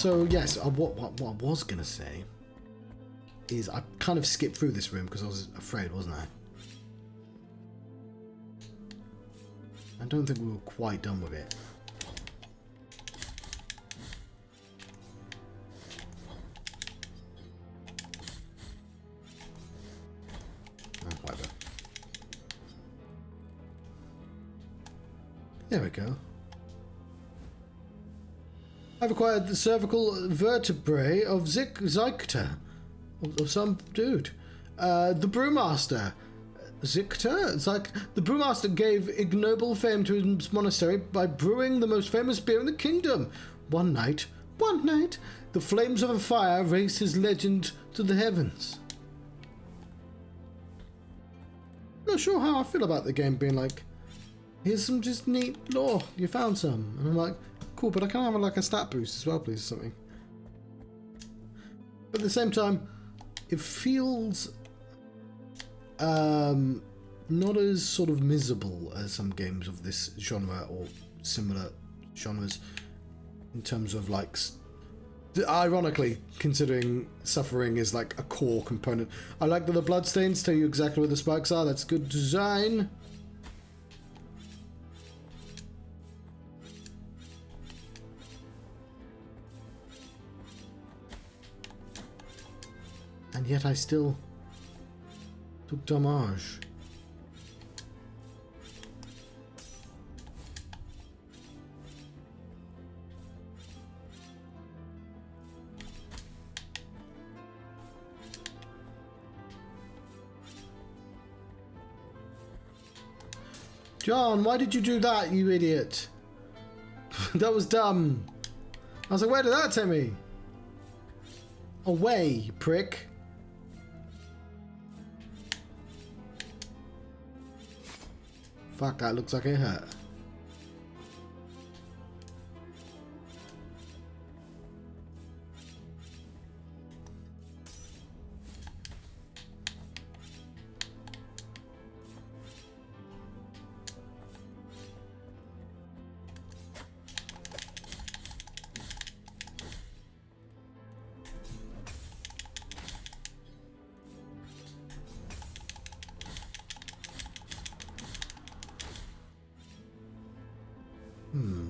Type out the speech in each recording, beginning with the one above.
So yes, what I was gonna say is I kind of skipped through this room because I was afraid, wasn't I? I don't think we were quite done with it. Oh, whatever. There we go. I've acquired the cervical vertebrae of Zykta. Of some dude. The Brewmaster. Zykta? The Brewmaster gave ignoble fame to his monastery by brewing the most famous beer in the kingdom. One night, the flames of a fire raised his legend to the heavens. Not sure how I feel about the game being like, here's some just neat lore, you found some. And I'm like, cool, but I can have like a stat boost as well, please, or something. But at the same time, it feels not as sort of miserable as some games of this genre or similar genres in terms of like, ironically, considering suffering is like a core component. I like that the bloodstains tell you exactly where the spikes are. That's good design. And yet I still took damage. John, why did you do that, you idiot? That was dumb. I was like, where did that take me? Away, you prick. Fuck, that looks like it hurt.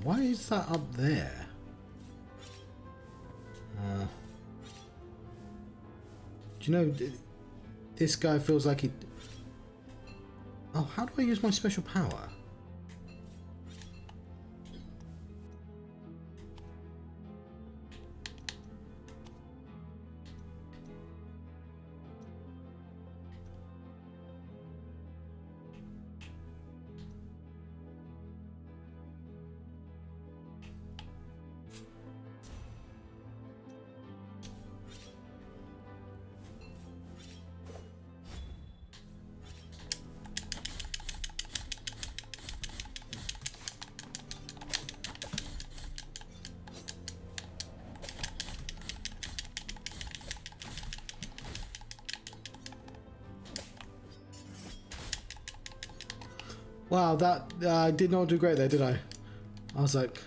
Why is that up there? Do you know, this guy feels like he... Oh, how do I use my special power? Wow, that I did not do great there, did I? I was like,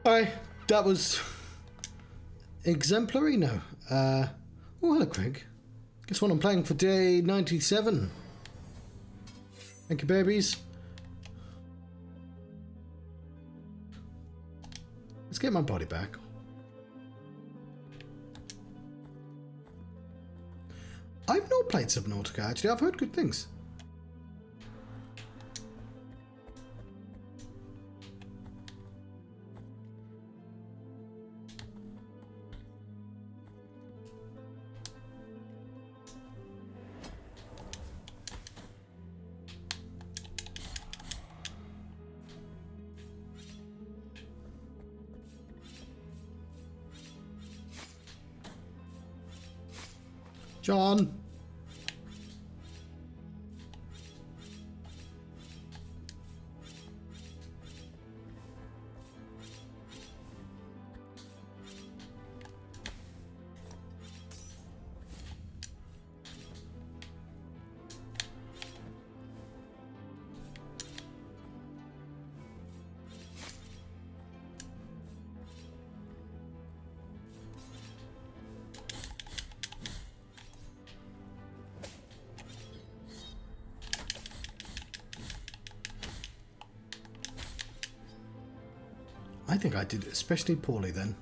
Alright, that was exemplary. No. Oh, hello, Craig. Guess what I'm playing for day 97. Thank you, babies. Let's get my body back. I've not played Subnautica, actually. I've heard good things. John. I think I did especially poorly then.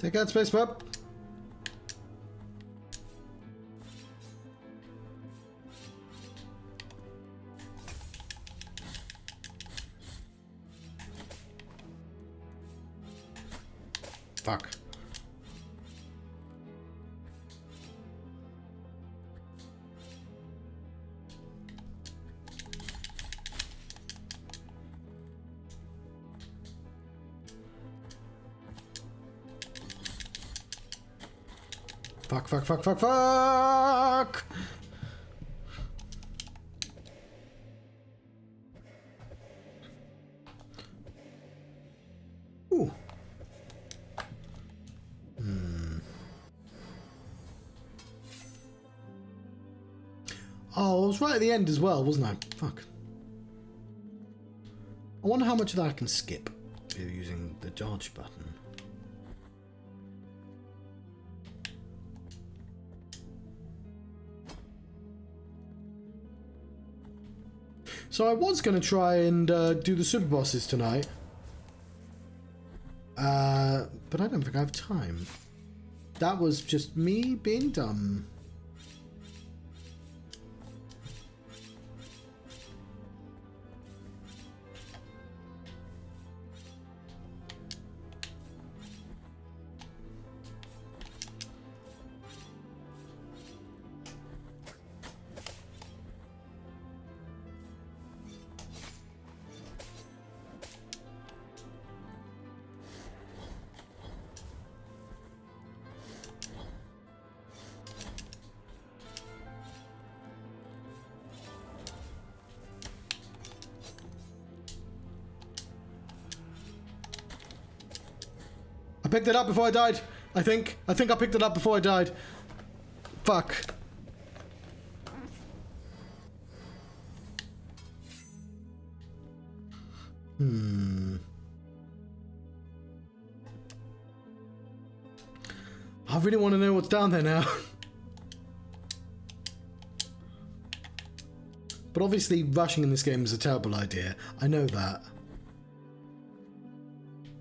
Take out space, pup. Fuck. Fuck, fuck, fuck, fuck, fuck! Ooh. Oh, I was right at the end as well, wasn't I? Fuck. I wonder how much of that I can skip using the dodge button. So I was going to try and do the super bosses tonight. But I don't think I have time. That was just me being dumb. I picked it up before I died. I think I picked it up before I died. Fuck. I really want to know what's down there now. But obviously rushing in this game is a terrible idea. I know that.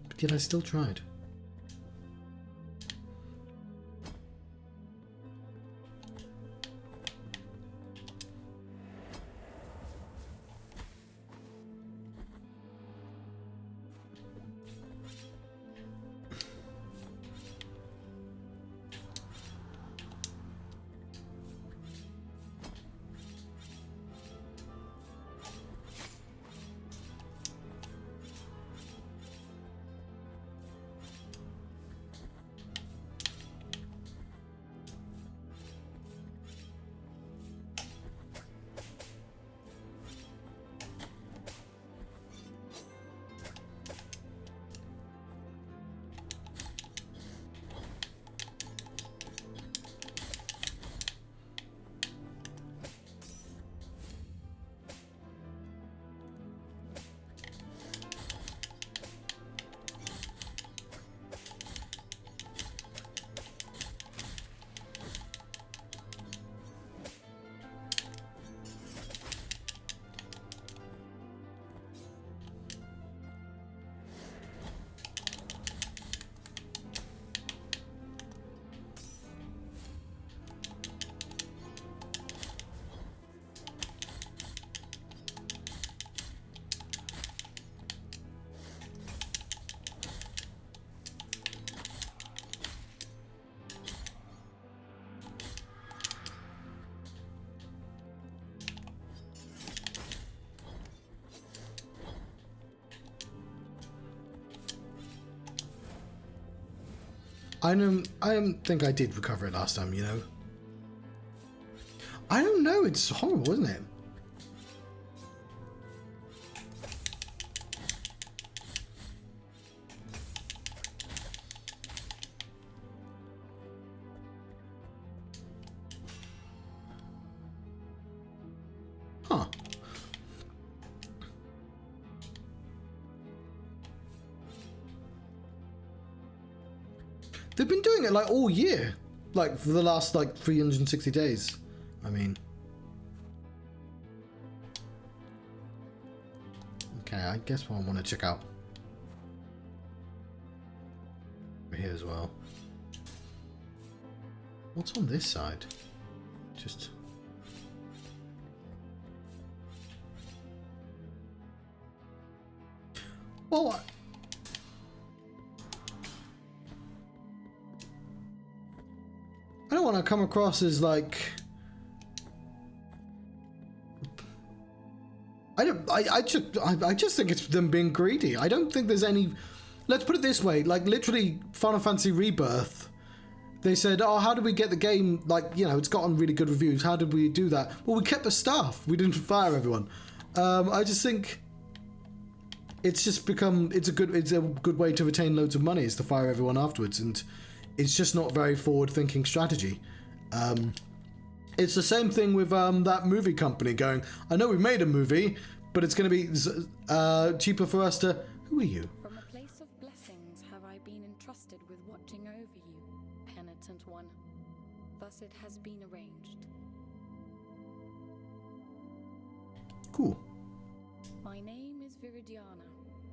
But yet I still tried. I don't think I did recover it last time, you know. I don't know, it's horrible, isn't it? Huh. They've been doing it like all year. Like for the last like 360 days. I mean. Okay, I guess what I want to check out. Over here as well. What's on this side? Just... Well, I don't want to come across as like... I just think it's them being greedy. I don't think there's any... Let's put it this way, like literally Final Fantasy Rebirth, they said, oh, how did we get the game, like, you know, it's gotten really good reviews. How did we do that? Well, we kept the staff. We didn't fire everyone. I just think it's just become, it's a good way to retain loads of money is to fire everyone afterwards. And it's just not very forward-thinking strategy. It's the same thing with that movie company going, I know we made a movie, but it's going to be cheaper for us to... Who are you? From a place of blessings have I been entrusted with watching over you, penitent one. Thus it has been arranged. Cool. My name is Viridiana.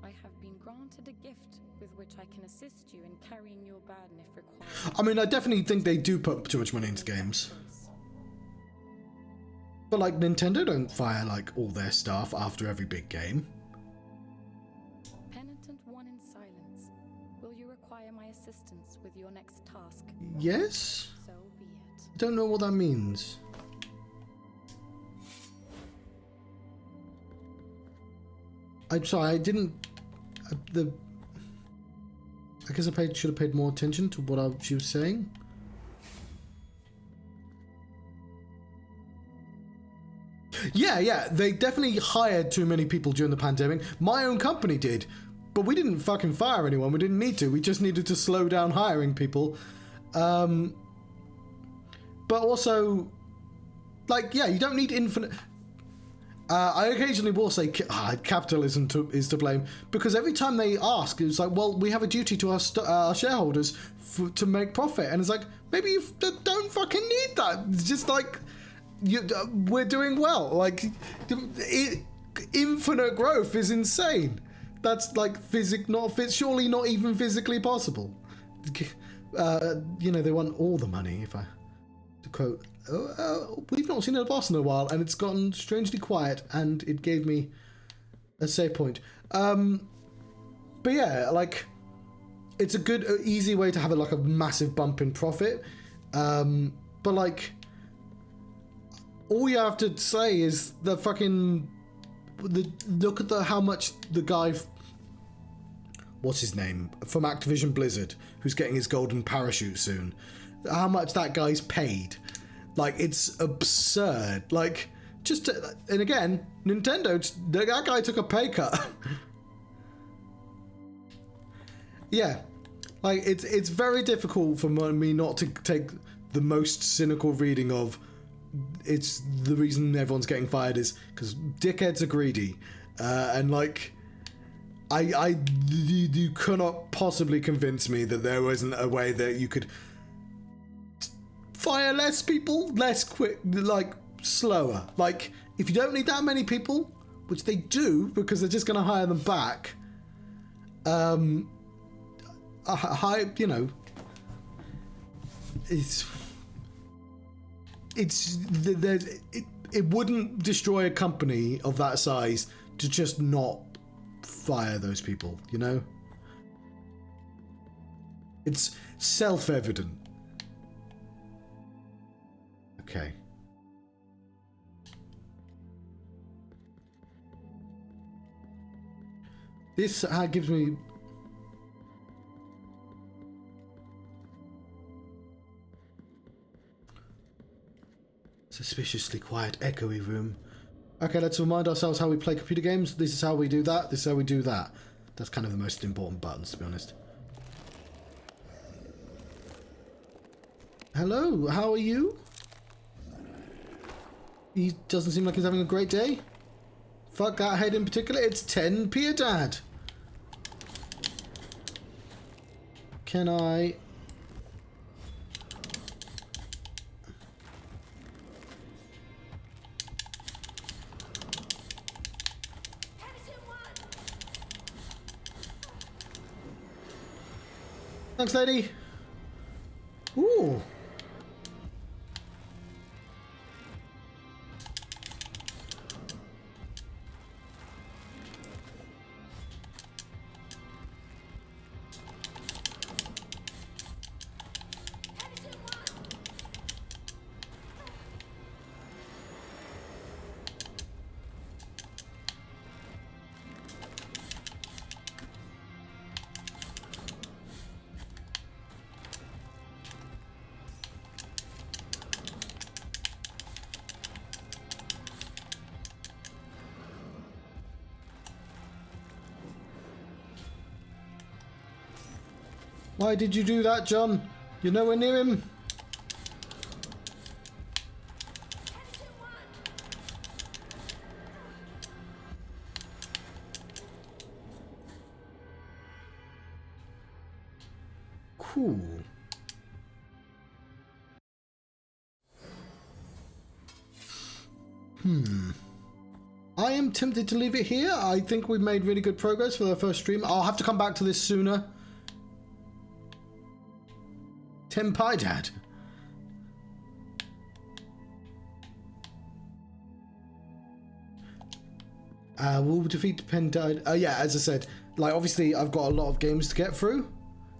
I have been granted a gift with which I can assist you in carrying your burden if required. I mean, I definitely think they do put too much money into games. But like Nintendo don't fire like all their staff after every big game. Penitent one in silence. Will you require my assistance with your next task? Yes? So be it. I don't know what that means. I'm sorry, I didn't... I guess I should have paid more attention to what she was saying. Yeah, they definitely hired too many people during the pandemic. My own company did, but we didn't fucking fire anyone. We didn't need to. We just needed to slow down hiring people. But also, like, yeah, you don't need infinite... I occasionally will say capitalism is to blame, because every time they ask, it's like, well, we have a duty to our shareholders to make profit. And it's like, maybe you don't fucking need that. It's just like... we're doing well. Like, infinite growth is insane. That's like surely not even physically possible. You know, they want all the money. If I to quote, we've not seen a boss in a while, and it's gotten strangely quiet, and it gave me a save point. But yeah, like, it's a good, easy way to have like a massive bump in profit. But like, all you have to say is the fucking... look at how much the guy... What's his name? From Activision Blizzard, who's getting his golden parachute soon. How much that guy's paid. Like, it's absurd. Like, and again, Nintendo, that guy took a pay cut. Yeah. Like, it's very difficult for me not to take the most cynical reading of... It's the reason everyone's getting fired is because dickheads are greedy, and like, you cannot possibly convince me that there wasn't a way that you could fire less people, less quick, like slower. Like, if you don't need that many people, which they do because they're just going to hire them back, you know, it wouldn't destroy a company of that size to just not fire those people, you know? It's self-evident. Okay. This gives me... Suspiciously quiet, echoey room. Okay, let's remind ourselves how we play computer games. This is how we do that. This is how we do that. That's kind of the most important buttons, to be honest. Hello, how are you? He doesn't seem like he's having a great day. Fuck that head in particular. It's 10 Piedad. Can I... Thanks, lady. Ooh. Why did you do that, John? You're nowhere near him. Cool. I am tempted to leave it here. I think we've made really good progress for the first stream. I'll have to come back to this sooner. 10 Piedad. We'll defeat Piedad. Yeah, as I said, like obviously I've got a lot of games to get through.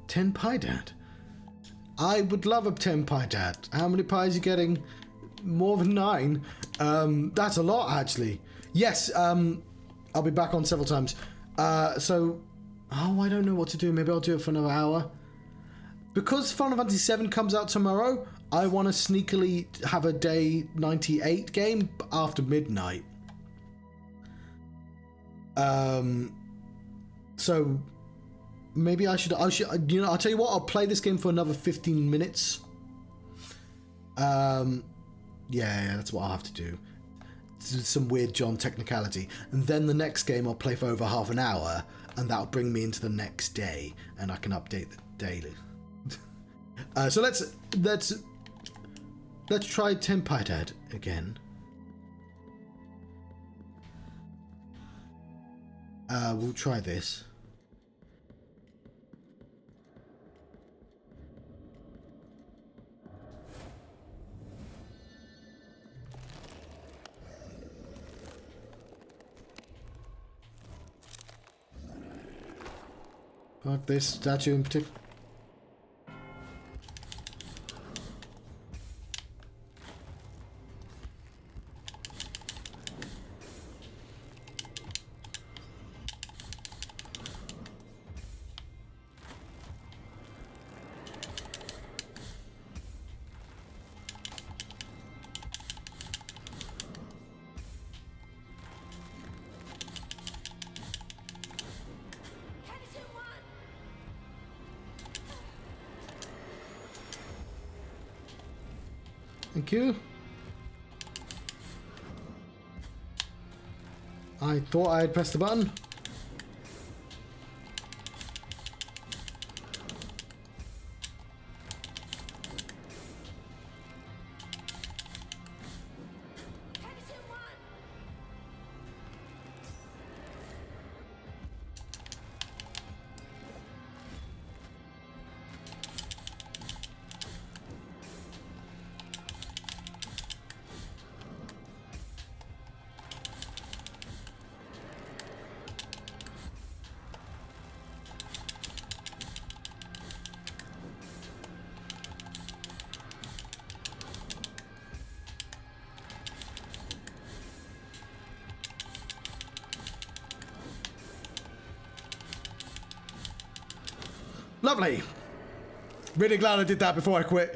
10 Piedad. I would love a 10 Piedad. How many pies are you getting? More than 9. That's a lot, actually. Yes, I'll be back on several times. So, oh, I don't know what to do. Maybe I'll do it for another hour. Because Final Fantasy VII comes out tomorrow, I want to sneakily have a day 98 game after midnight. So maybe I should, you know, I'll tell you what, I'll play this game for another 15 minutes. Yeah, that's what I'll have to do. Some weird John technicality. And then the next game I'll play for over half an hour, and that'll bring me into the next day, and I can update the daily. So let's try 10 Piedad again. We'll try this. Fuck this statue in particular. Thank you. I thought I had pressed the button. Lovely. Really glad I did that before I quit.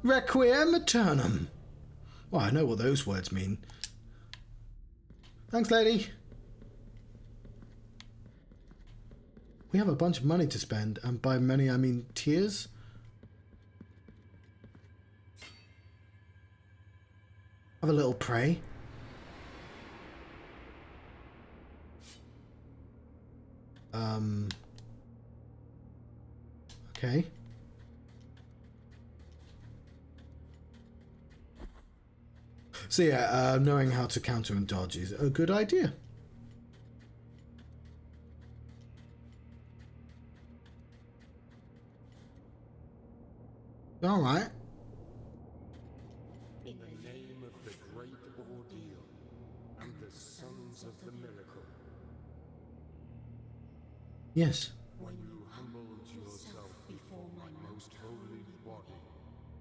Requiem aeternum. Well, I know what those words mean. Thanks, lady. We have a bunch of money to spend, and by money I mean tears. Have a little pray. Okay. So yeah, knowing how to counter and dodge is a good idea. All right. In the name of the great ordeal and the sons of the miracle. Yes. When you humbled yourself before my most holy body,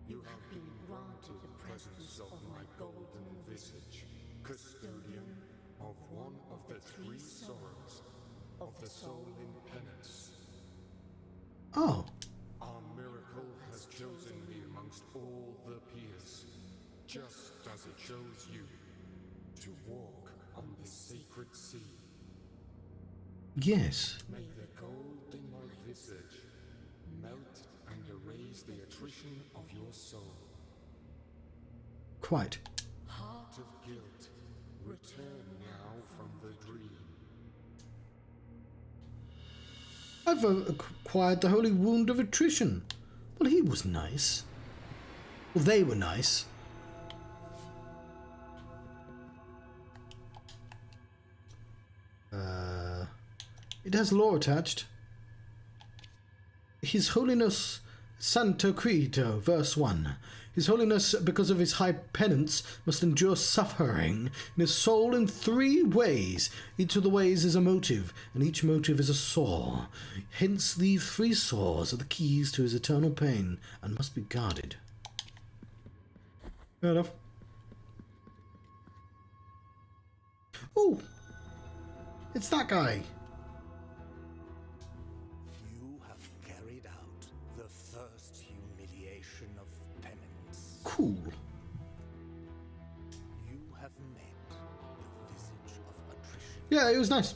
you have been granted the presence of my golden visage, custodian of one of the three sorrows of the soul in penance. Oh. Our miracle has chosen me amongst all the peers, just as it chose you, to walk on the sacred sea. Yes. May the gold in my visage melt and erase the attrition of your soul. Quite. Heart of guilt, return now from the dream. I've acquired the holy wound of attrition. Well, he was nice. Well, they were nice. It has lore attached. His Holiness Santo Credo, verse 1. His Holiness, because of his high penance, must endure suffering in his soul in 3 ways. Each of the ways is a motive, and each motive is a sore. Hence, these 3 sores are the keys to his eternal pain, and must be guarded. Fair enough. Oh! It's that guy! You have carried out the first humiliation of penance. Cool. You have met the visage of attrition. Yeah, it was nice.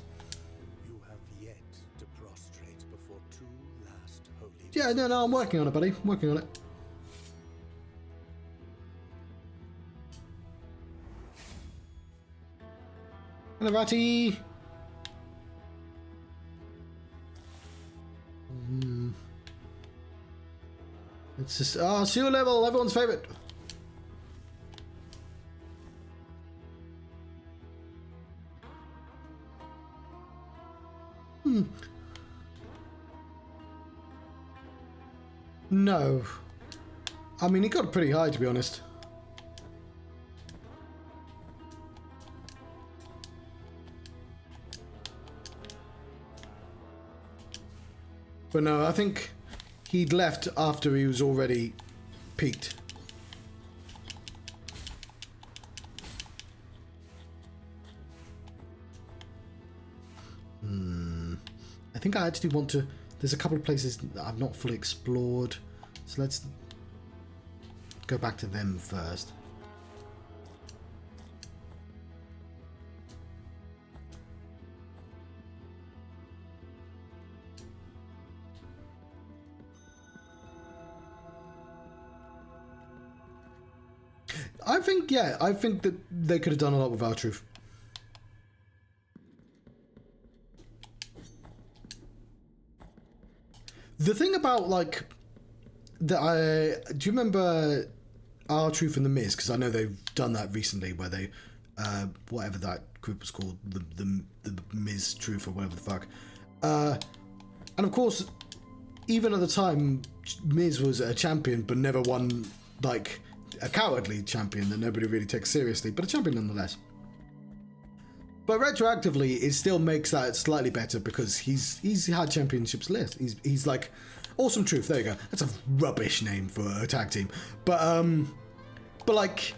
You have yet to prostrate before 2 last holy. Yeah, no, I'm working on it, buddy. I'm working on it. Hello, Ratty. It's just sewer level, everyone's favorite. No. I mean, he got pretty high, to be honest. But no, I think he'd left after he was already peaked. I think I actually want to... There's a couple of places that I've not fully explored. So let's go back to them first. I think that they could have done a lot with our truth. The thing about, like, do you remember our truth and the Miz? Because I know they've done that recently, where they, whatever that group was called, the Miz Truth or whatever the fuck. And of course, even at the time, Miz was a champion, but never won, like, a cowardly champion that nobody really takes seriously, but a champion nonetheless. But retroactively, it still makes that slightly better because he's had championships list. He's like Awesome Truth. There you go. That's a rubbish name for a tag team, but like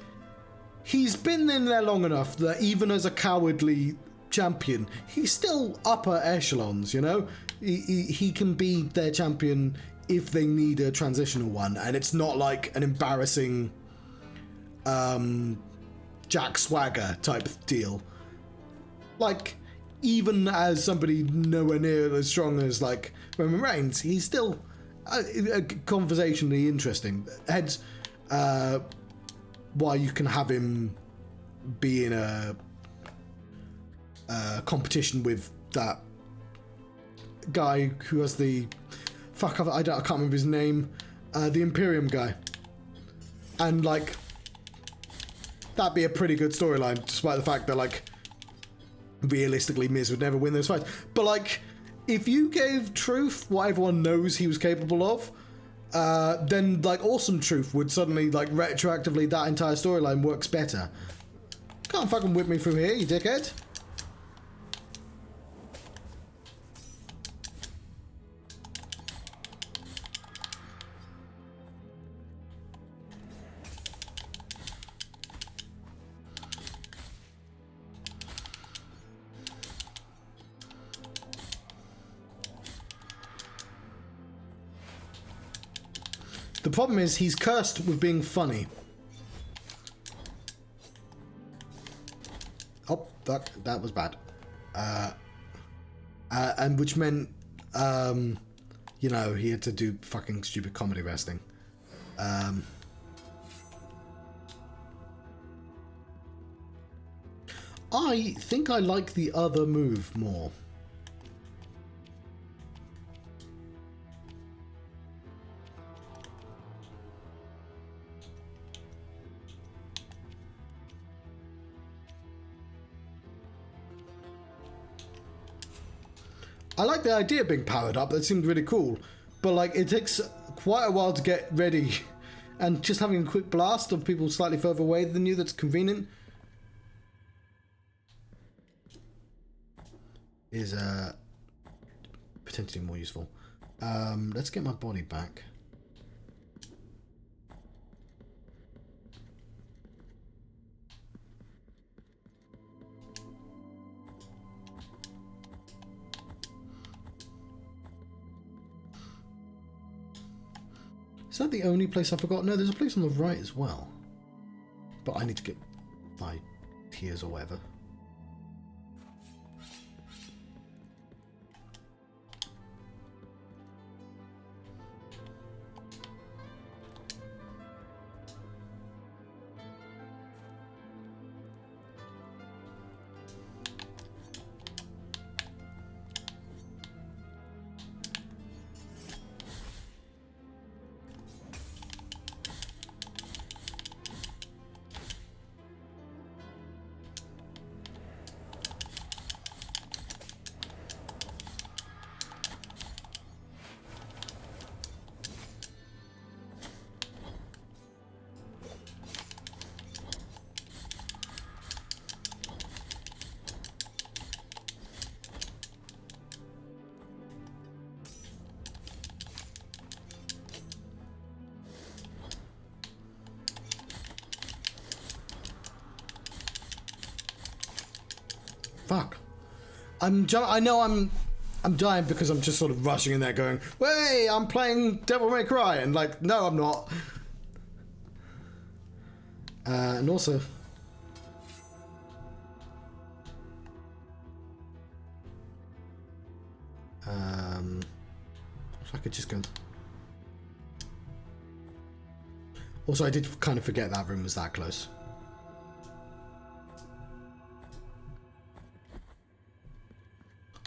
he's been in there long enough that even as a cowardly champion, he's still upper echelons, you know? He can be their champion if they need a transitional one, and it's not like an embarrassing Jack Swagger type of deal. Like, even as somebody nowhere near as strong as, like, Roman Reigns, he's still conversationally interesting. Hence, why you can have him be in a competition with that guy who has the... Fuck, I can't remember his name. The Imperium guy. And, like, that'd be a pretty good storyline, despite the fact that, like, realistically, Miz would never win those fights. But, like, if you gave Truth what everyone knows he was capable of, then, like, Awesome Truth would suddenly, like, retroactively, that entire storyline works better. Can't fucking whip me through here, you dickhead. The problem is he's cursed with being funny. Oh, fuck, that was bad. And which meant, you know, he had to do fucking stupid comedy wrestling. I think I like the other move more. I like the idea of being powered up, that seemed really cool, but like it takes quite a while to get ready, and just having a quick blast of people slightly further away than you that's convenient is potentially more useful. Let's get my body back. Is that the only place I forgot? No, there's a place on the right as well. But I need to get my tears or whatever. Fuck. I know I'm dying because I'm just sort of rushing in there going, hey, I'm playing Devil May Cry, and like, no, I'm not. And also... if I could just go... Also, I did kind of forget that room was that close.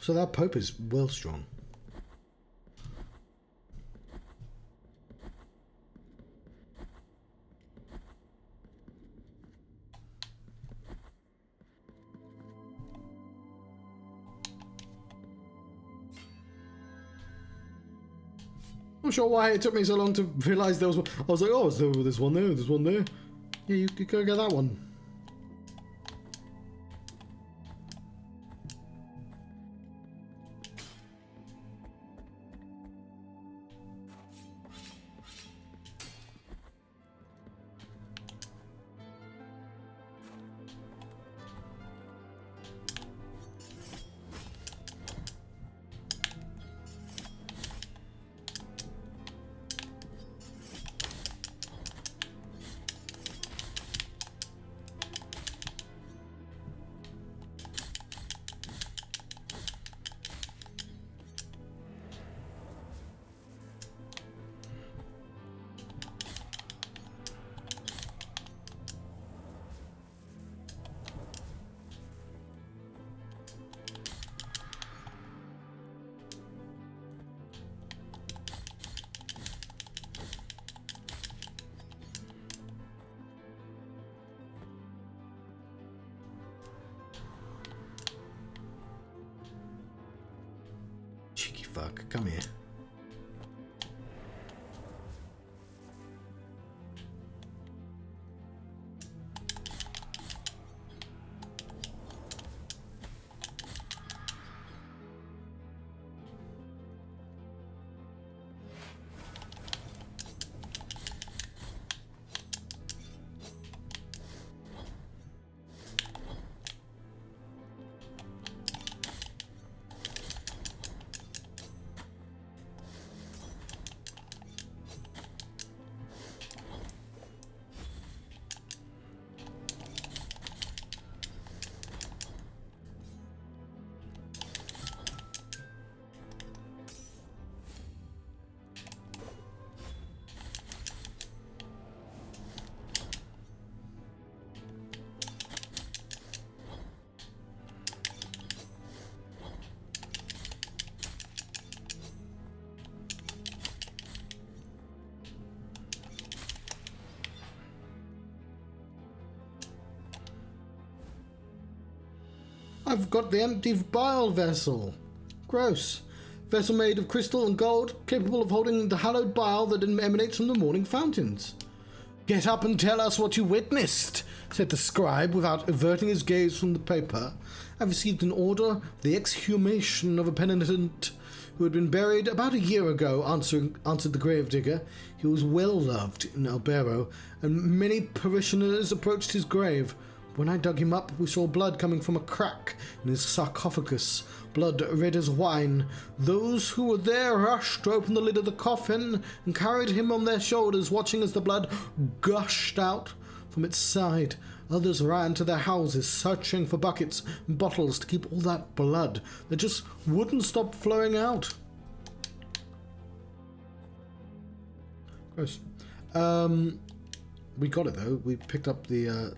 So that Pope is well strong. I'm not sure why it took me so long to realise there was one. I was like, oh, so there's one there, there's one there. Yeah, you could go get that one. fuck. Come here. I've got the empty bile vessel. Gross. Vessel made of crystal and gold, capable of holding the hallowed bile that emanates from the morning fountains. Get up and tell us what you witnessed, said the scribe without averting his gaze from the paper. I've received an order for the exhumation of a penitent who had been buried about a year ago, answered the gravedigger. He was well loved in Albero, and many parishioners approached his grave. When I dug him up, we saw blood coming from a crack in his sarcophagus, blood red as wine. Those who were there rushed to open the lid of the coffin and carried him on their shoulders, watching as the blood gushed out from its side. Others ran to their houses, searching for buckets and bottles to keep all that blood that just wouldn't stop flowing out. Gross. We got it though. We picked up the...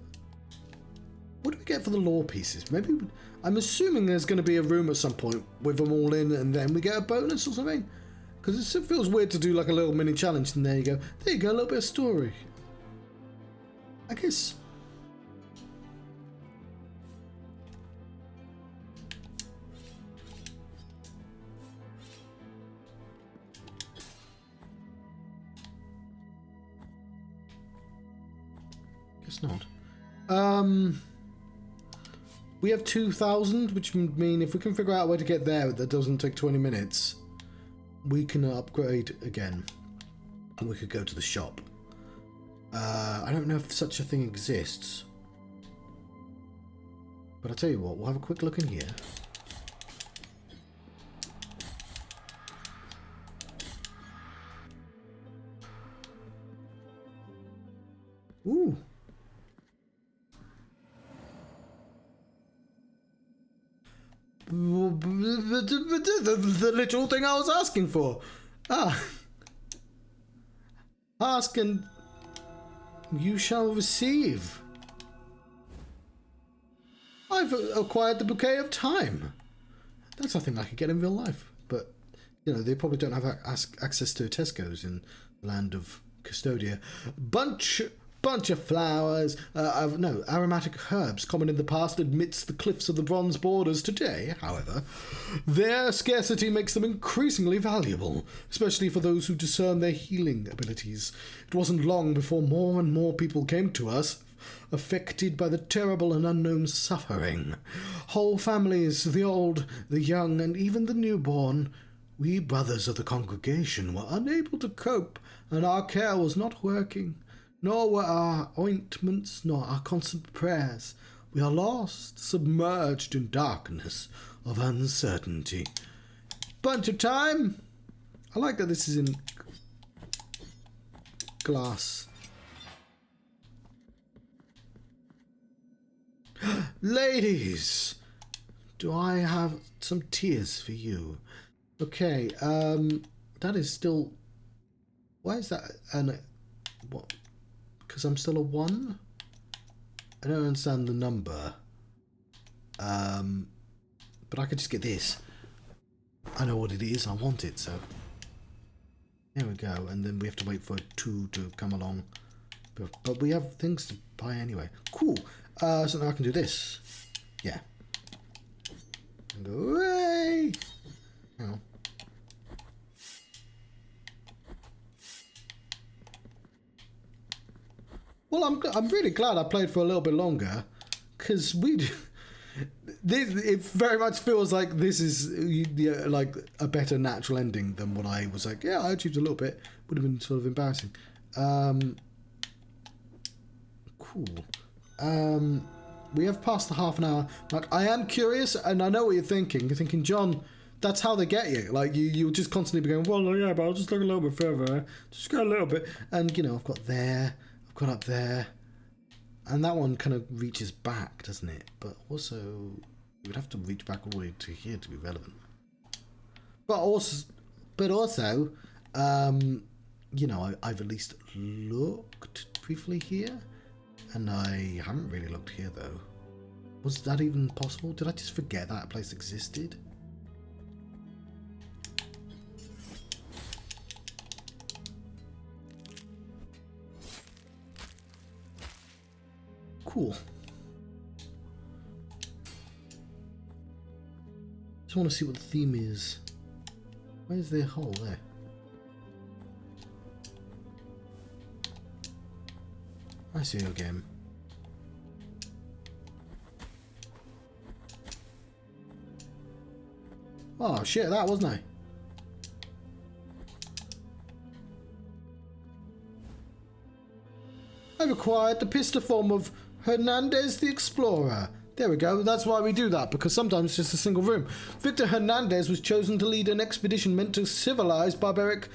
What do we get for the lore pieces? Maybe... I'm assuming there's going to be a room at some point with them all in and then we get a bonus or something. Because it feels weird to do like a little mini challenge and there you go. There you go, a little bit of story. I guess... Guess not. We have 2,000, which would mean if we can figure out a way to get there that doesn't take 20 minutes, we can upgrade again. And we could go to the shop. I don't know if such a thing exists. But I'll tell you what, we'll have a quick look in here. Ooh. The literal thing I was asking for. Ask and you shall receive. I've acquired the bouquet of time. That's nothing I could get in real life. But, you know, they probably don't have access to Tesco's in the land of Custodia. Bunch of flowers, aromatic herbs common in the past amidst the cliffs of the bronze borders today, however. Their scarcity makes them increasingly valuable, especially for those who discern their healing abilities. It wasn't long before more and more people came to us, affected by the terrible and unknown suffering. Whole families, the old, the young, and even the newborn. We brothers of the congregation were unable to cope, and our care was not working. Nor were our ointments, nor our constant prayers. We are lost, submerged in darkness of uncertainty. Bunch of time. I like that this is in glass. Ladies, do I have some tears for you? Okay, that is still... Why is that? What? Because I'm still a 1? I don't understand the number. But I could just get this. I know what it is. I want it, so... There we go. And then we have to wait for a 2 to come along. But we have things to buy anyway. Cool. So now I can do this. Yeah. And go, hooray! Hang on. Well, I'm really glad I played for a little bit longer, because it very much feels like this is like a better natural ending than what I was like. Yeah, I achieved a little bit. Would have been sort of embarrassing. Cool. We have passed the half an hour mark. I am curious, and I know what you're thinking. You're thinking, John, that's how they get you. Like, you'll just constantly be going, well, yeah, but I'll just look a little bit further. Just go a little bit. And, you know, I've got there. I've got up there. And that one kind of reaches back, doesn't it? But also, you would have to reach back all the way to here to be relevant. But also, you know, I've at least looked briefly here. And I haven't really looked here, though. Was that even possible? Did I just forget that place existed? Cool. Just want to see what the theme is. Where's the hole there? I see you again. Oh shit, that wasn't I? I've acquired the pistol form of Hernandez the Explorer. There we go, that's why we do that, because sometimes it's just a single room. Victor Hernandez was chosen to lead an expedition meant to civilize barbaric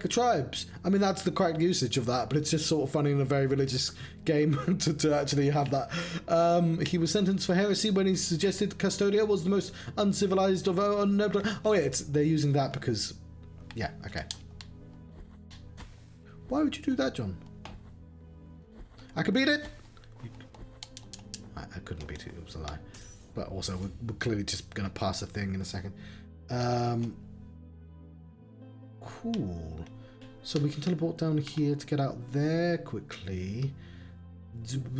tribes. I mean, that's the correct usage of that, but it's just sort of funny in a very religious game to actually have that. He was sentenced for heresy when he suggested Custodia was the most uncivilized of noble. Oh yeah, they're using that because... Yeah, okay. Why would you do that, John? I could beat it! I couldn't beat it, it was a lie. But also, we're clearly just going to pass a thing in a second. Cool. So we can teleport down here to get out there quickly.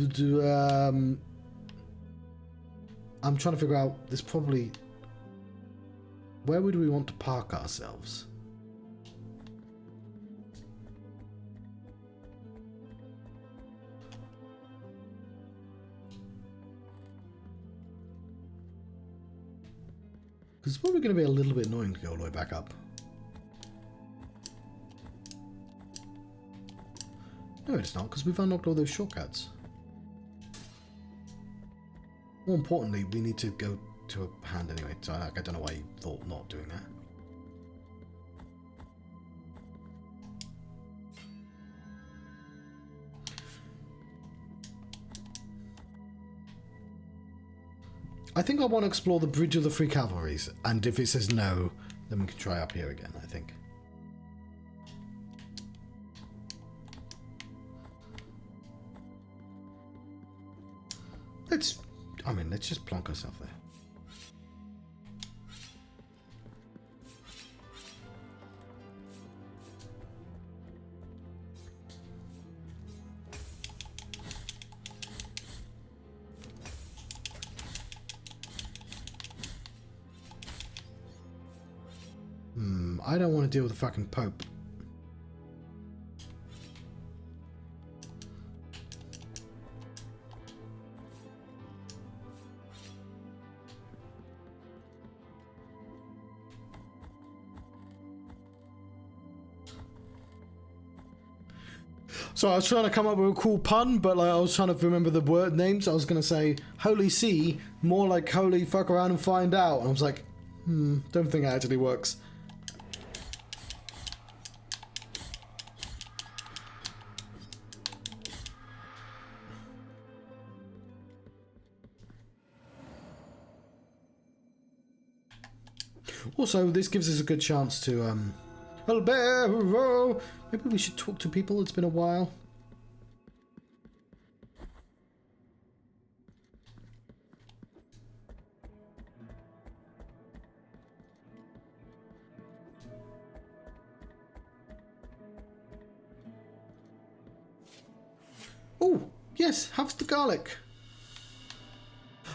I'm trying to figure out, there's probably... Where would we want to park ourselves? Because it's probably going to be a little bit annoying to go all the way back up. No, it's not, because we've unlocked all those shortcuts. More importantly, we need to go to a hand anyway, so I don't know why you thought not doing that. I think I want to explore the Bridge of the Free Cavalries, and if it says no, then we can try up here again, I think. Let's just plonk ourselves there. I don't want to deal with the fucking Pope. So I was trying to come up with a cool pun, but like I was trying to remember the word names. I was going to say Holy See, more like Holy Fuck Around and Find Out. And I was like, don't think it actually works. Also, this gives us a good chance to, Albero! Maybe we should talk to people, it's been a while. Oh, yes, have the garlic.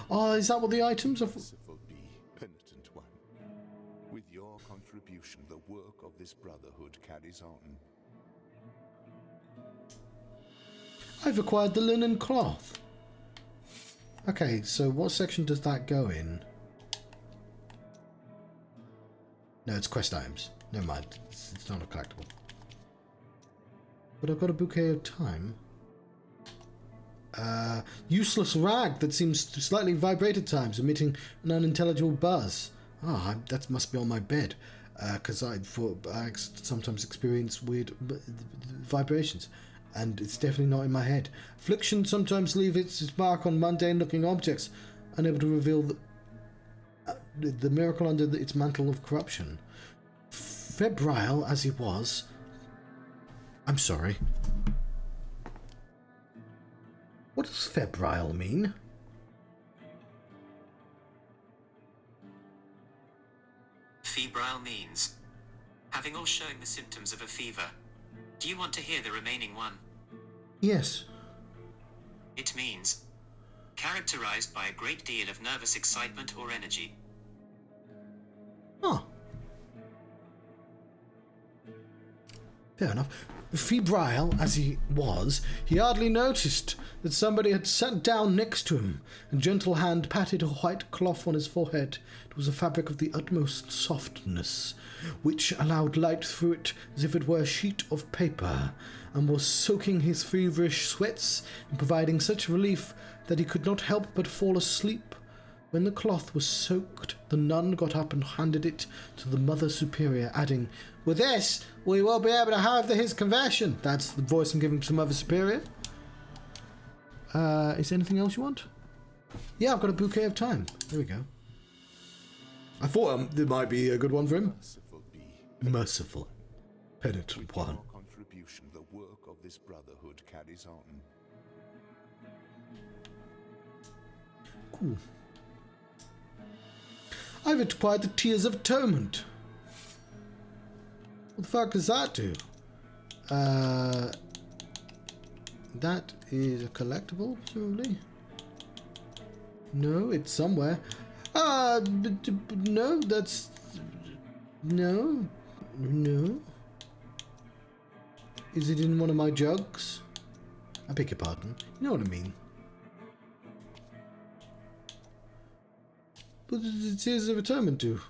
Oh, is that what the items are for? The work of this brotherhood carries on. I've acquired the linen cloth. Okay, so what section does that go in? No, it's quest items. Never mind. It's not a collectible. But I've got a bouquet of time. Useless rag that seems slightly vibrate at times, emitting an unintelligible buzz. Ah, that must be on my bed, because I sometimes experience weird vibrations, and it's definitely not in my head. Affliction sometimes leaves its mark on mundane-looking objects, unable to reveal the miracle under its mantle of corruption. Febrile as he was... I'm sorry. What does febrile mean? Febrile means having or showing the symptoms of a fever. Do you want to hear the remaining one? Yes. It means characterized by a great deal of nervous excitement or energy. Oh. Fair enough. Febrile as he was, he hardly noticed that somebody had sat down next to him. A gentle hand patted a white cloth on his forehead. It was a fabric of the utmost softness, which allowed light through it as if it were a sheet of paper, and was soaking his feverish sweats and providing such relief that he could not help but fall asleep. When the cloth was soaked, the nun got up and handed it to the Mother Superior, adding, "With this, we will be able to have his conversion." That's the voice I'm giving to Mother Superior. Is there anything else you want? Yeah, I've got a bouquet of time. There we go. I thought there might be a good one for him. Merciful be. Merciful. Penitent one. With your contribution, the work of this brotherhood carries on. Cool. I've acquired the Tears of Atonement. What the fuck does that do? That is a collectible, presumably. No, it's somewhere. No, that's... No. No. Is it in one of my jugs? I beg your pardon. You know what I mean. What does the Tears of Atonement do?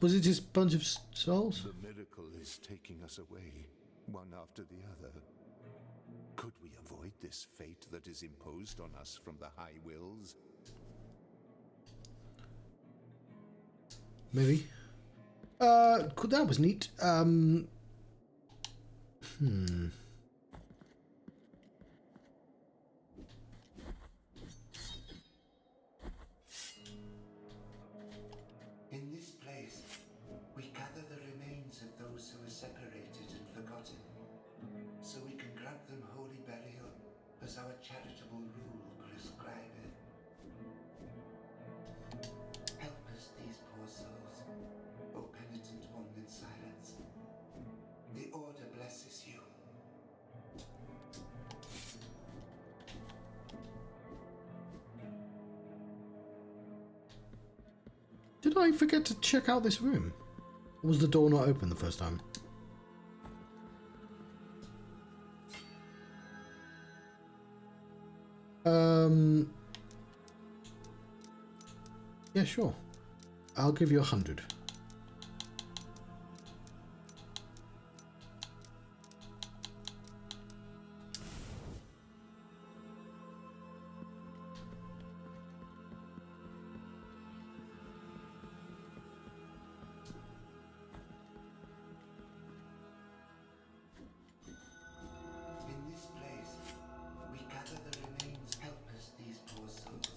Was it just a bunch of souls? The miracle is taking us away, one after the other. Could we avoid this fate that is imposed on us from the High Wills? Maybe. That was neat. In this place, we gather the remains of those who were separated and forgotten, so we can grant them holy burial as our charitable rule prescribeth. Help us, these poor souls, O penitent one in silence. The Order blesses you. Did I forget to check out this room? Or was the door not open the first time? Yeah, sure. I'll give you 100. In this place, we gather the remains. Help us, these poor souls.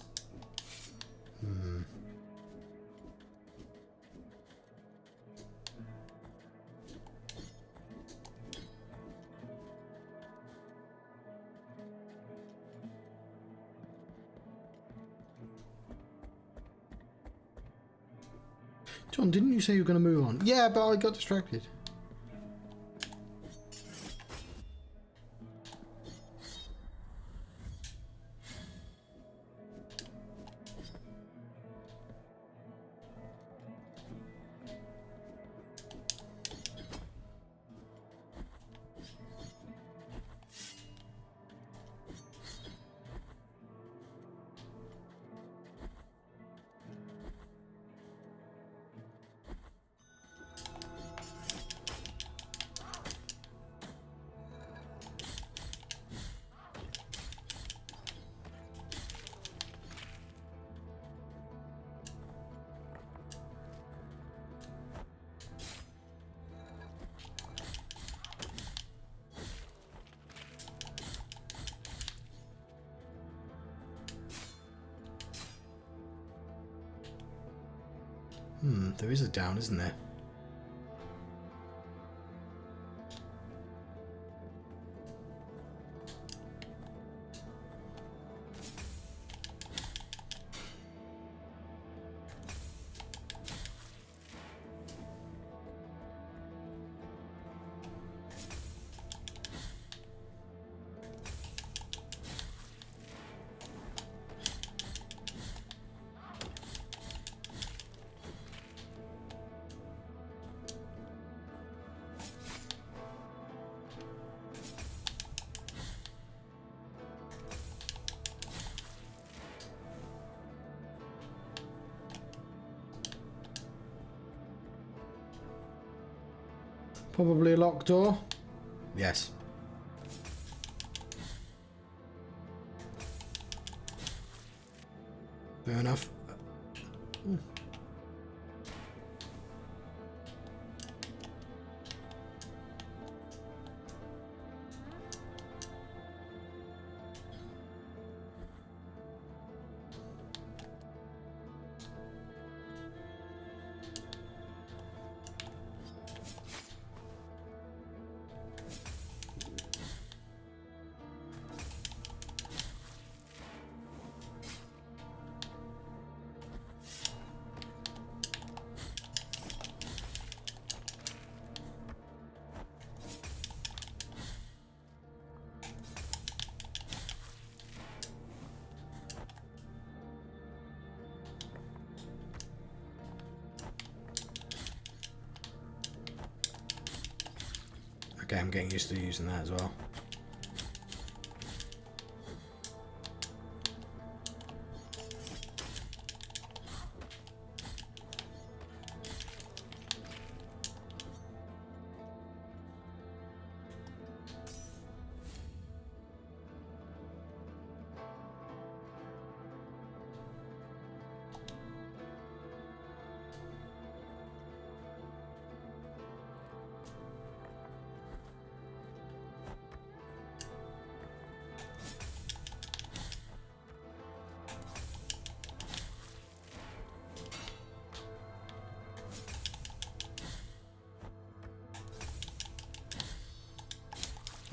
John, didn't you say you were going to move on? Yeah, but I got distracted. There is a down, isn't there? Probably a locked door. Yes. Fair enough. Okay, I'm getting used to using that as well.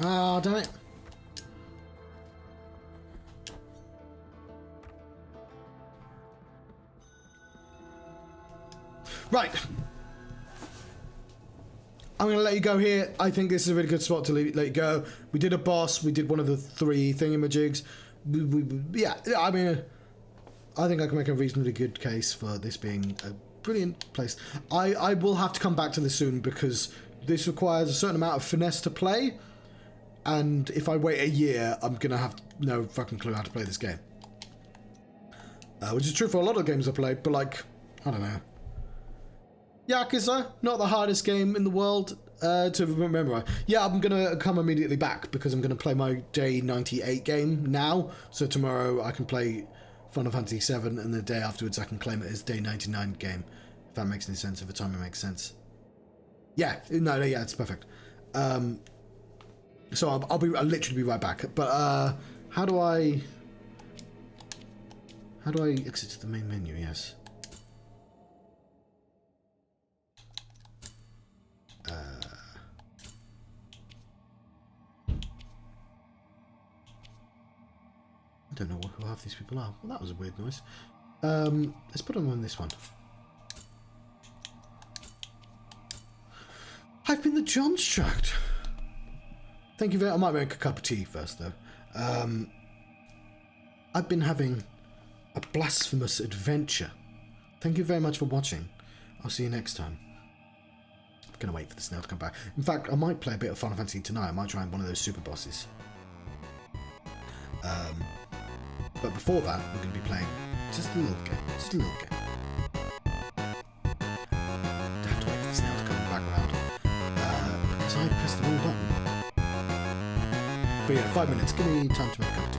Oh, damn it. Right. I'm going to let you go here. I think this is a really good spot to let you go. We did a boss. We did one of the 3 thingamajigs. Yeah, I mean, I think I can make a reasonably good case for this being a brilliant place. I will have to come back to this soon because this requires a certain amount of finesse to play. And if I wait a year, I'm going to have no fucking clue how to play this game. Which is true for a lot of games I played, but like, I don't know. Yakuza, not the hardest game in the world to remember. Yeah, I'm going to come immediately back because I'm going to play my day 98 game now. So tomorrow I can play Final Fantasy 7 and the day afterwards I can claim it as day 99 game. If that makes any sense, if the timing makes sense. Yeah, no, yeah, it's perfect. So I'll literally be right back. But how do I exit to the main menu? Yes. I don't know who half these people are. Well, that was a weird noise. Let's put them on this one. I've been the Johnstruct. Thank you very much. I might make a cup of tea first, though. I've been having a blasphemous adventure. Thank you very much for watching. I'll see you next time. I'm going to wait for the snail to come back. In fact, I might play a bit of Final Fantasy tonight. I might try one of those super bosses. But before that, we're going to be playing just a little game. Just a little game. I have to wait for the snail to come back around. Because I pressed the wrong button. But yeah, 5 minutes. Give me time to make a cup of tea.